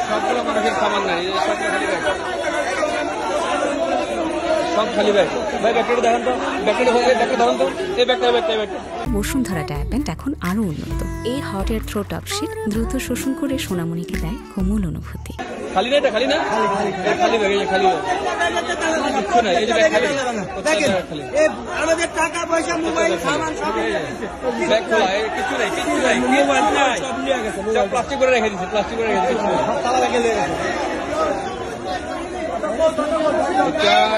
সবগুলো মানুষের সামান নাই, সব খালি ব্যাগ। ভাই ব্যাগটা দেখান তো, ব্যাগটা ধরুন তো, এই ব্যাগটা। বসুন্ধরা ডায়াপেন্ট এখন আরো উন্নত। এই hot air through top sheet দ্রুত শোষণ করে সোনামণিকে দেয় কোমল অনুভূতি। খালি না, এটা খালি না, খালি ব্যাগ, এই খালি কিচ্ছু নাই, এই যে ব্যাগ খালি, আমাদের টাকা পয়সা মোবাইল সামান সব ব্যাগ খোলা, কিছু নাই, মোবাইল নাই, সব নিয়ে গেছে, সব প্লাস্টিক করে রেখে দিচ্ছে, তালা লাগিয়ে নিয়ে গেছে।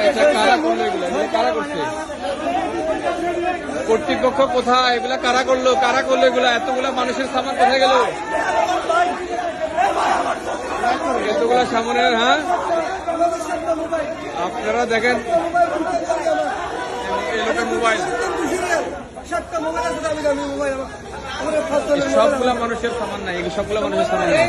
এটা কারা করলো এগুলো? কারা করছে? কর্তৃপক্ষ কোথায়? এগুলা কারা করলো এগুলা? এতগুলা মানুষের সামান কোথায় গেল? এতগুলা সামনের, হ্যাঁ আপনারা দেখেন মোবাইল, সবগুলা মানুষের সামান নাই, সবগুলা মানুষের সামান নাই।